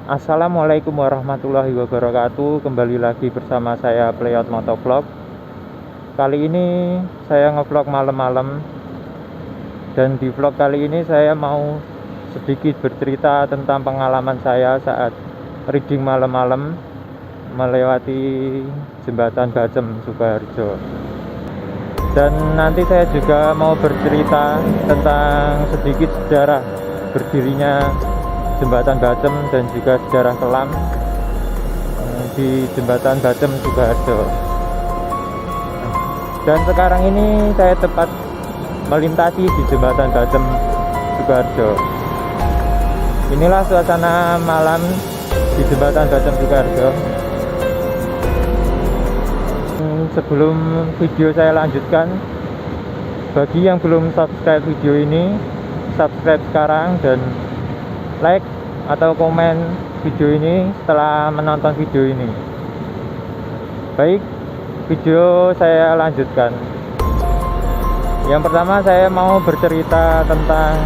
Assalamualaikum warahmatullahi wabarakatuh. Kembali lagi bersama saya Playot Motovlog. Kali ini saya ngevlog malam-malam. Dan di vlog kali ini saya mau sedikit bercerita tentang pengalaman saya saat reading malam-malam melewati jembatan Bacem, Sukoharjo. Dan nanti saya juga mau bercerita tentang sedikit sejarah berdirinya jembatan Bacem dan juga sejarah kelam di jembatan Bacem, Sukoharjo. Dan sekarang ini saya tepat melintasi di jembatan Bacem, Sukoharjo. Inilah suasana malam di jembatan Bacem, Sukoharjo. Sebelum video saya lanjutkan, bagi yang belum subscribe video ini, subscribe sekarang dan like atau komen video ini setelah menonton video ini. Baik, video saya lanjutkan. Yang pertama saya mau bercerita tentang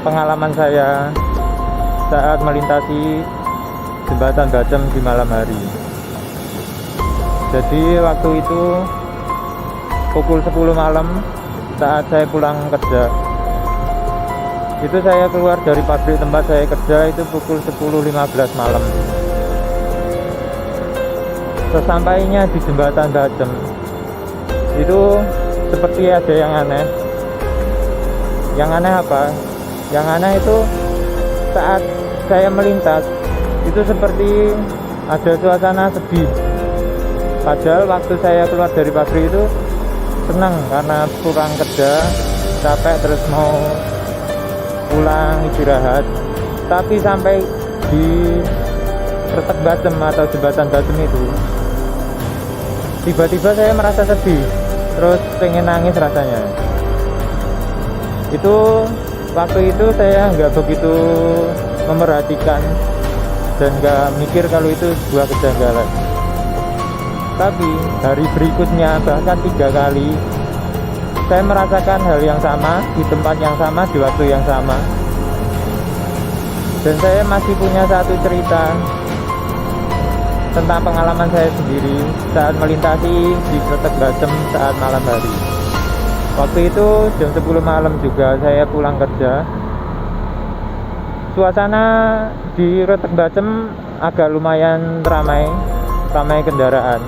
pengalaman saya saat melintasi jembatan Bacem di malam hari. Jadi waktu itu pukul 10 malam saat saya pulang kerja. Itu saya keluar dari pabrik tempat saya kerja itu pukul 10.15 malam. Sesampainya di jembatan Bacem, itu seperti ada yang aneh. Yang aneh apa? Yang aneh itu saat saya melintas, itu seperti ada suasana sedih. Padahal waktu saya keluar dari pabrik itu senang karena pulang kerja, capek terus mau pulang istirahat. Tapi sampai di Retek Bacem atau jembatan Bacem itu tiba-tiba saya merasa sedih, terus pengen nangis rasanya. Itu waktu itu saya nggak begitu memerhatikan dan nggak mikir kalau itu sebuah kejanggalan. Tapi hari berikutnya bahkan 3 kali saya merasakan hal yang sama di tempat yang sama di waktu yang sama. Dan saya masih punya satu cerita tentang pengalaman saya sendiri saat melintasi di Retek Bacem saat malam hari. Waktu itu jam 10 malam juga saya pulang kerja. Suasana di Retek Bacem agak lumayan ramai kendaraan.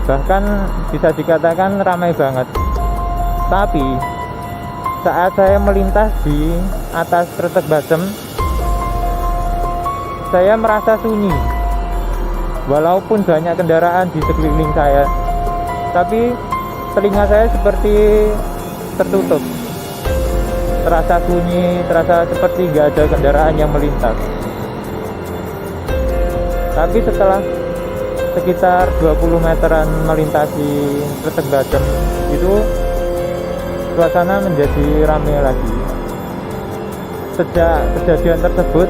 Bahkan bisa dikatakan ramai banget. Tapi saat saya melintas di atas Retek Bacem, saya merasa sunyi. Walaupun banyak kendaraan di sekeliling saya, tapi telinga saya seperti tertutup. Terasa sunyi, terasa seperti gak ada kendaraan yang melintas. Tapi setelah sekitar 20 meteran melintasi Retek Bacem, itu suasana menjadi ramai lagi. Sejak kejadian tersebut,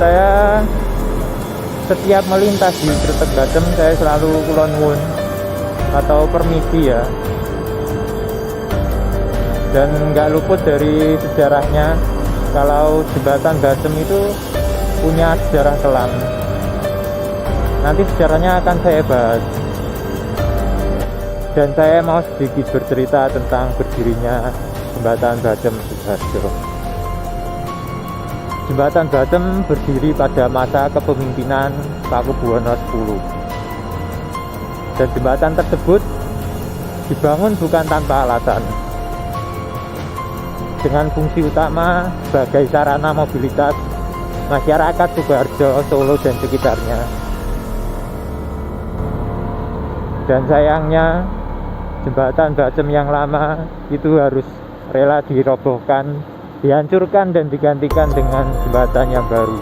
saya setiap melintas di Retek Bacem saya selalu kulon nuwun atau permisi ya. Dan nggak luput dari sejarahnya kalau jembatan Bacem itu punya sejarah kelam. Nanti sejarahnya akan saya bahas. Dan saya mau sedikit bercerita tentang berdirinya jembatan Bacem, Sukoharjo. Jembatan Bacem berdiri pada masa kepemimpinan Pakubuwono X. Dan jembatan tersebut dibangun bukan tanpa alasan. Dengan fungsi utama sebagai sarana mobilitas masyarakat Sukoharjo, Solo dan sekitarnya. Dan sayangnya jembatan Bacem yang lama itu harus rela dirobohkan, dihancurkan dan digantikan dengan jembatan yang baru.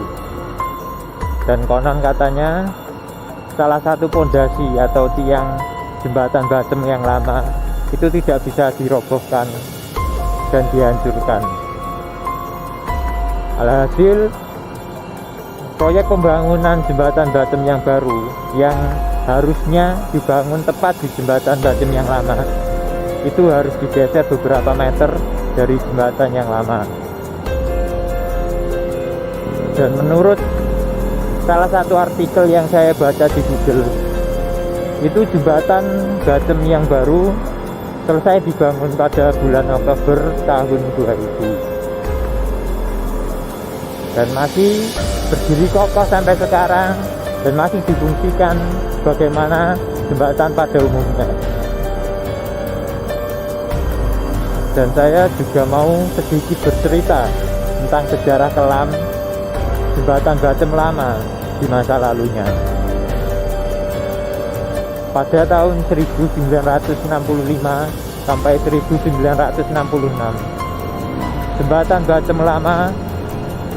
Dan konon katanya salah satu pondasi atau tiang jembatan Bacem yang lama itu tidak bisa dirobohkan dan dihancurkan. Alhasil proyek pembangunan jembatan Bacem yang baru yang harusnya dibangun tepat di jembatan Bacem yang lama itu harus digeser beberapa meter dari jembatan yang lama. Dan menurut salah satu artikel yang saya baca di Google, itu jembatan Bacem yang baru selesai dibangun pada bulan Oktober tahun 2000 dan masih berdiri kokoh sampai sekarang dan masih difungsikan bagaimana jembatan pada umumnya. Dan saya juga mau sedikit bercerita tentang sejarah kelam jembatan Bacem lama di masa lalunya. Pada tahun 1965 sampai 1966, jembatan Bacem lama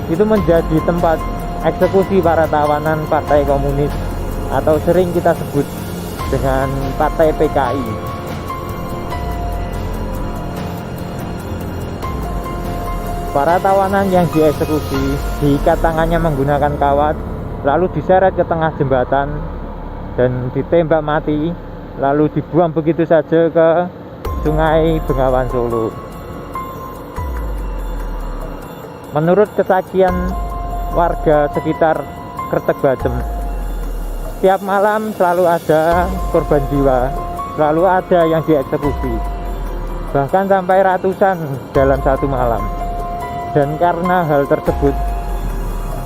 itu menjadi tempat eksekusi para tawanan Partai Komunis atau sering kita sebut dengan Partai PKI. Para tawanan yang dieksekusi diikat tangannya menggunakan kawat, lalu diseret ke tengah jembatan dan ditembak mati, lalu dibuang begitu saja ke Sungai Bengawan Solo. Menurut kesaksian warga sekitar Kretek Bacem, setiap malam selalu ada korban jiwa, selalu ada yang dieksekusi, bahkan sampai ratusan dalam satu malam. Dan karena hal tersebut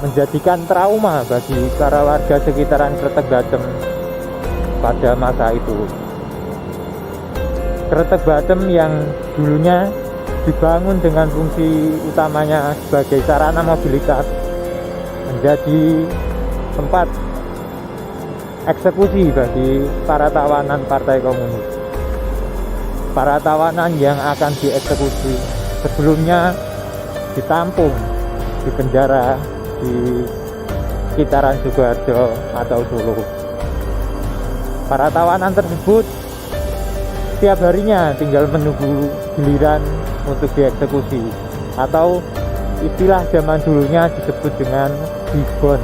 menjadikan trauma bagi para warga sekitaran Kretek Bacem pada masa itu. Kretek Bacem yang dulunya dibangun dengan fungsi utamanya sebagai sarana mobilitas menjadi tempat eksekusi bagi para tawanan Partai Komunis. Para tawanan yang akan dieksekusi sebelumnya ditampung di penjara di sekitaran Sukoharjo atau Solo. Para tawanan tersebut setiap harinya tinggal menunggu giliran untuk dieksekusi, atau istilah zaman dulunya disebut dengan dibon.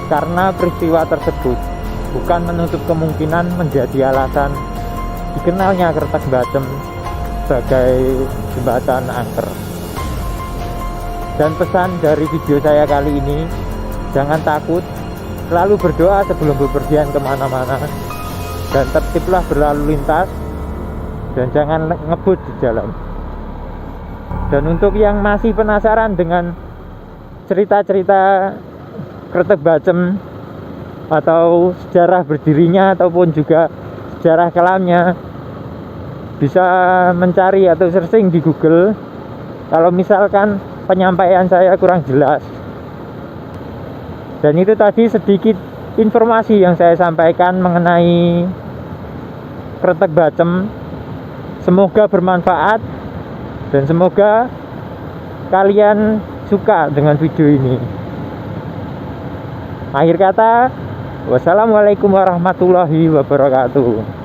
Karena peristiwa tersebut bukan menutup kemungkinan menjadi alasan dikenalnya Kretek Bacem sebagai jembatan angker. Dan pesan dari video saya kali ini, jangan takut, selalu berdoa sebelum bepergian kemana-mana, dan tertiblah berlalu lintas, dan jangan ngebut di jalan. Dan untuk yang masih penasaran dengan cerita-cerita Kretek Bacem atau sejarah berdirinya ataupun juga sejarah kelamnya, bisa mencari atau searching di Google. Kalau misalkan penyampaian saya kurang jelas. Dan itu tadi sedikit informasi yang saya sampaikan mengenai Kretek Bacem. Semoga bermanfaat dan semoga kalian suka dengan video ini. Akhir kata, wassalamualaikum warahmatullahi wabarakatuh.